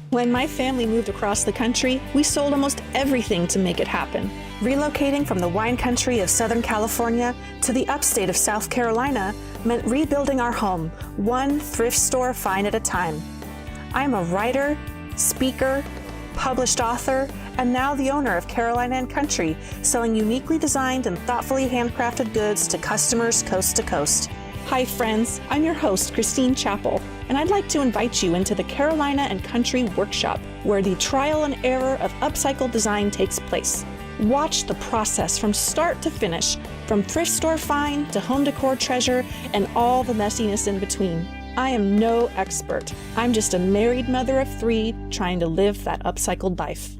When my family moved across the country, we sold almost everything to make it happen. Relocating from the wine country of Southern California to the upstate of South Carolina meant rebuilding our home, one thrift store find at a time. I'm a writer, speaker, published author, and now the owner of Carolina & Country, selling uniquely designed and thoughtfully handcrafted goods to customers coast to coast. Hi friends, I'm your host, Christine Chappell, and I'd like to invite you into the Carolina & Country workshop, where the trial and error of upcycle design takes place. Watch the process from start to finish, from thrift store find to home decor treasure and all the messiness in between. I am no expert. I'm just a married mother of 3 trying to live that upcycled life.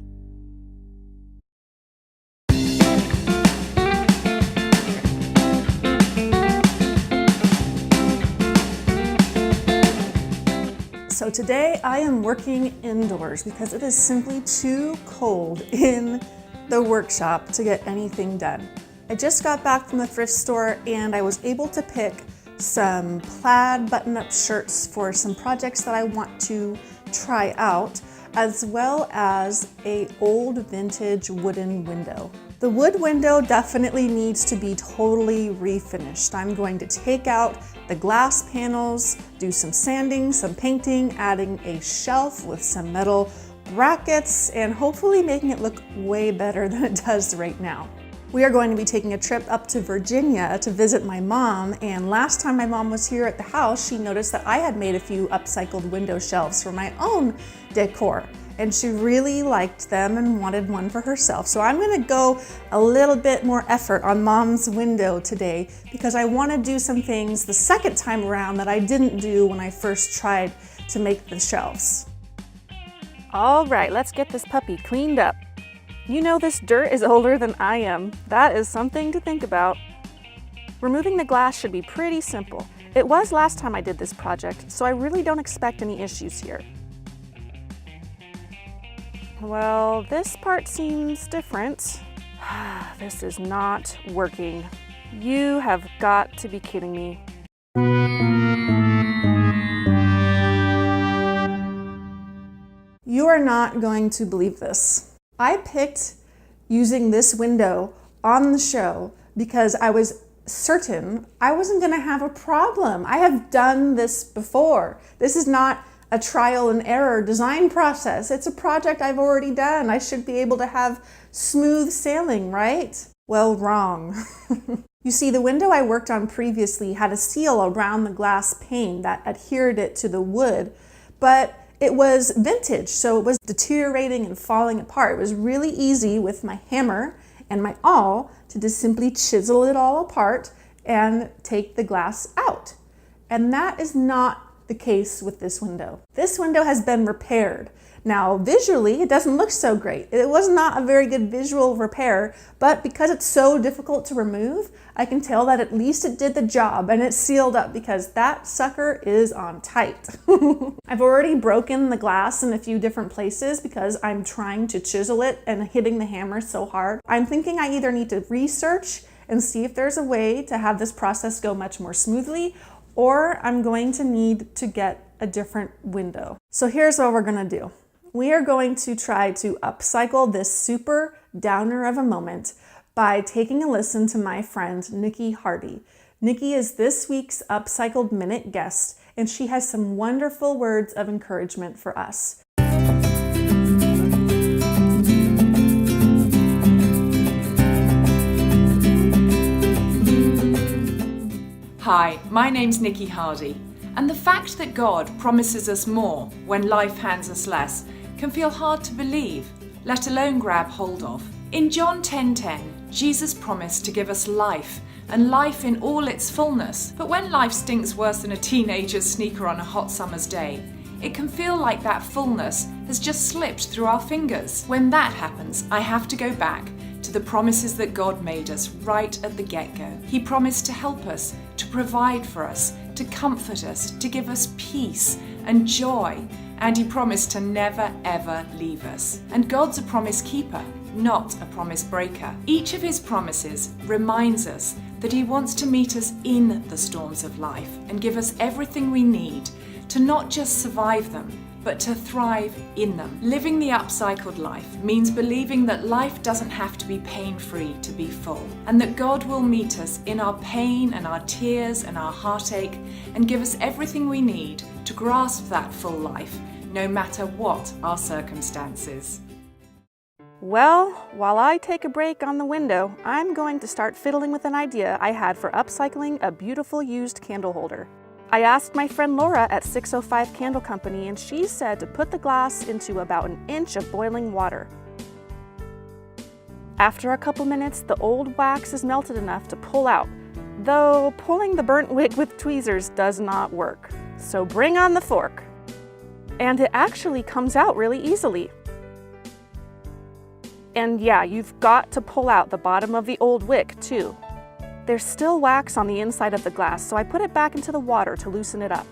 So today I am working indoors because it is simply too cold in the workshop to get anything done. I just got back from the thrift store and I was able to pick some plaid button-up shirts for some projects that I want to try out, as well as an old vintage wooden window. The wood window definitely needs to be totally refinished. I'm going to take out the glass panels, do some sanding, some painting, adding a shelf with some metal brackets, and hopefully making it look way better than it does right now. We are going to be taking a trip up to Virginia to visit my mom, and last time my mom was here at the house, she noticed that I had made a few upcycled window shelves for my own decor, and she really liked them and wanted one for herself. So I'm gonna go a little bit more effort on mom's window today because I wanna do some things the second time around that I didn't do when I first tried to make the shelves. All right, let's get this puppy cleaned up. You know this dirt is older than I am. That is something to think about. Removing the glass should be pretty simple. It was last time I did this project, so I really don't expect any issues here. Well, this part seems different. This is not working. You have got to be kidding me. You are not going to believe this. I picked using this window on the show because I was certain I wasn't going to have a problem. I have done this before. This is not a trial and error design process. It's a project I've already done. I should be able to have smooth sailing, right? Well, wrong. You see, the window I worked on previously had a seal around the glass pane that adhered it to the wood, but it was vintage, so it was deteriorating and falling apart. It was really easy with my hammer and my awl to just simply chisel it all apart and take the glass out. And that is not the case with this window. This window has been repaired. Now, visually, it doesn't look so great. It was not a very good visual repair, but because it's so difficult to remove, I can tell that at least it did the job and it's sealed up because that sucker is on tight. I've already broken the glass in a few different places because I'm trying to chisel it and hitting the hammer so hard. I'm thinking I either need to research and see if there's a way to have this process go much more smoothly, or I'm going to need to get a different window. So here's what we're gonna do. We are going to try to upcycle this super downer of a moment by taking a listen to my friend Niki Hardy. Niki is this week's Upcycled Minute guest, and she has some wonderful words of encouragement for us. Hi, my name's Niki Hardy, and the fact that God promises us more when life hands us less can feel hard to believe, let alone grab hold of. In John 10:10, Jesus promised to give us life, and life in all its fullness. But when life stinks worse than a teenager's sneaker on a hot summer's day, it can feel like that fullness has just slipped through our fingers. When that happens, I have to go back to the promises that God made us right at the get-go. He promised to help us, to provide for us, to comfort us, to give us peace and joy, and He promised to never ever leave us. And God's a promise keeper, not a promise breaker. Each of His promises reminds us that He wants to meet us in the storms of life and give us everything we need to not just survive them, but to thrive in them. Living the upcycled life means believing that life doesn't have to be pain-free to be full, and that God will meet us in our pain and our tears and our heartache and give us everything we need to grasp that full life, no matter what our circumstances. Well, while I take a break on the window, I'm going to start fiddling with an idea I had for upcycling a beautiful used candle holder. I asked my friend Laura at 605 Candle Company, and she said to put the glass into about an inch of boiling water. After a couple minutes, the old wax is melted enough to pull out, though pulling the burnt wick with tweezers does not work. So bring on the fork. And it actually comes out really easily. And yeah, you've got to pull out the bottom of the old wick too. There's still wax on the inside of the glass, so I put it back into the water to loosen it up.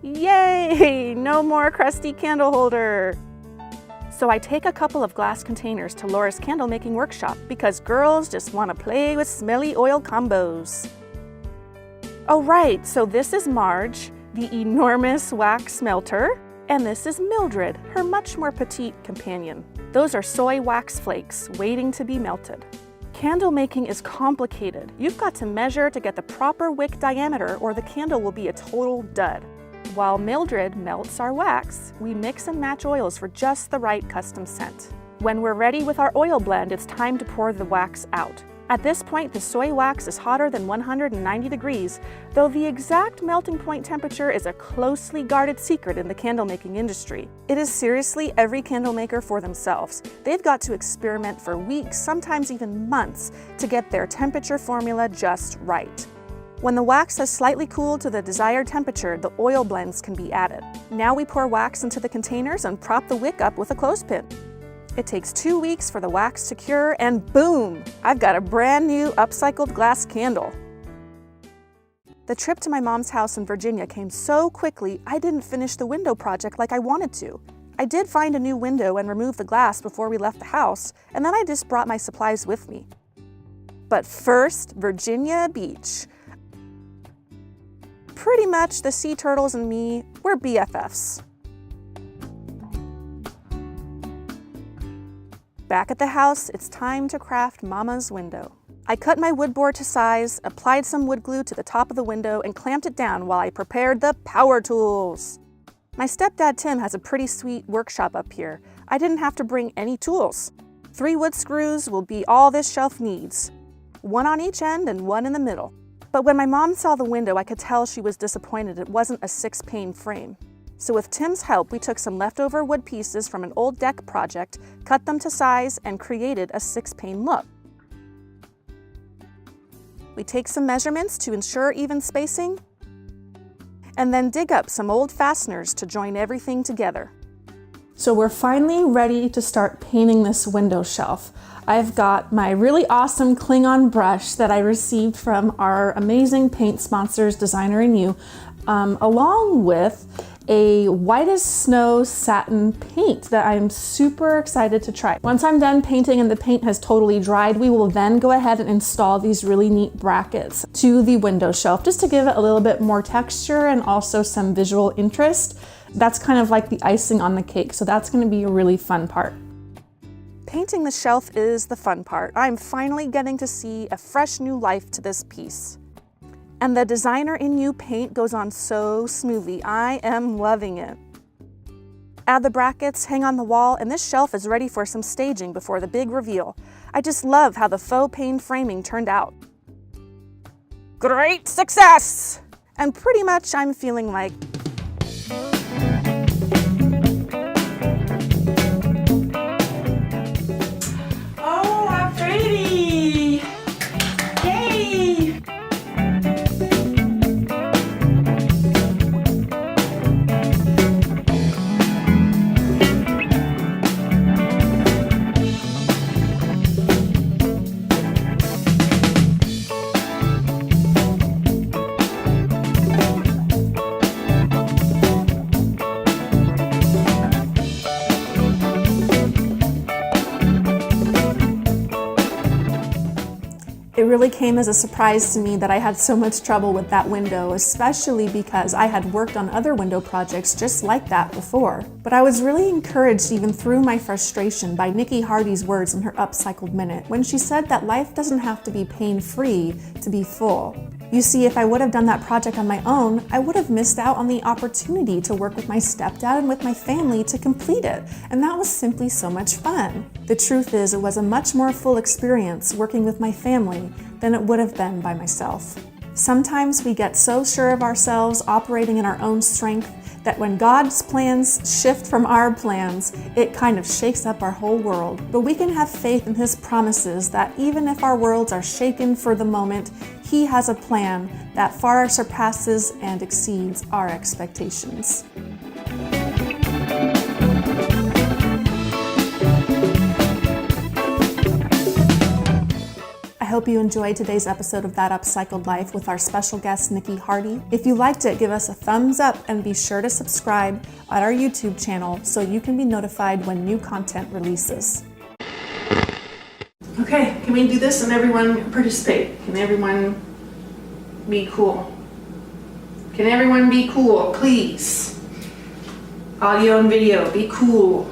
Yay! No more crusty candle holder! So I take a couple of glass containers to Laura's candle making workshop because girls just want to play with smelly oil combos. Oh right, so this is Marge, the enormous wax smelter, and this is Mildred, her much more petite companion. Those are soy wax flakes waiting to be melted. Candle making is complicated. You've got to measure to get the proper wick diameter or the candle will be a total dud. While Mildred melts our wax, we mix and match oils for just the right custom scent. When we're ready with our oil blend, it's time to pour the wax out. At this point, the soy wax is hotter than 190 degrees, though the exact melting point temperature is a closely guarded secret in the candle making industry. It is seriously every candle maker for themselves. They've got to experiment for weeks, sometimes even months, to get their temperature formula just right. When the wax has slightly cooled to the desired temperature, the oil blends can be added. Now we pour wax into the containers and prop the wick up with a clothespin. It takes 2 weeks for the wax to cure, and boom! I've got a brand new upcycled glass candle. The trip to my mom's house in Virginia came so quickly, I didn't finish the window project like I wanted to. I did find a new window and remove the glass before we left the house, and then I just brought my supplies with me. But first, Virginia Beach. Pretty much the sea turtles and me, we're BFFs. Back at the house, it's time to craft Mama's window. I cut my wood board to size, applied some wood glue to the top of the window, and clamped it down while I prepared the power tools. My stepdad Tim has a pretty sweet workshop up here. I didn't have to bring any tools. 3 wood screws will be all this shelf needs. 1 on each end and 1 in the middle. But when my mom saw the window, I could tell she was disappointed it wasn't a 6-pane frame. So with Tim's help, we took some leftover wood pieces from an old deck project, cut them to size, and created a 6-pane look. We take some measurements to ensure even spacing, and then dig up some old fasteners to join everything together. So we're finally ready to start painting this window shelf. I've got my really awesome Klingon brush that I received from our amazing paint sponsors, Designer and You, along with a white as snow satin paint that I'm super excited to try. Once I'm done painting and the paint has totally dried, we will then go ahead and install these really neat brackets to the window shelf just to give it a little bit more texture and also some visual interest. That's kind of like the icing on the cake, so that's going to be a really fun part. Painting the shelf is the fun part. I'm finally getting to see a fresh new life to this piece. And the Designer in You paint goes on so smoothly. I am loving it. Add the brackets, hang on the wall, and this shelf is ready for some staging before the big reveal. I just love how the faux pane framing turned out. Great success! And pretty much I'm feeling like it really came as a surprise to me that I had so much trouble with that window, especially because I had worked on other window projects just like that before. But I was really encouraged even through my frustration by Niki Hardy's words in her Upcycled Minute when she said that life doesn't have to be pain-free to be full. You see, if I would have done that project on my own, I would have missed out on the opportunity to work with my stepdad and with my family to complete it, and that was simply so much fun. The truth is, it was a much more full experience working with my family than it would have been by myself. Sometimes we get so sure of ourselves, operating in our own strength, that when God's plans shift from our plans, it kind of shakes up our whole world. But we can have faith in His promises that even if our worlds are shaken for the moment, He has a plan that far surpasses and exceeds our expectations. I hope you enjoyed today's episode of That Upcycled Life with our special guest, Niki Hardy. If you liked it, give us a thumbs up and be sure to subscribe at our YouTube channel so you can be notified when new content releases. Okay, can we do this and everyone participate? Can everyone be cool? Can everyone be cool, please? Audio and video, be cool.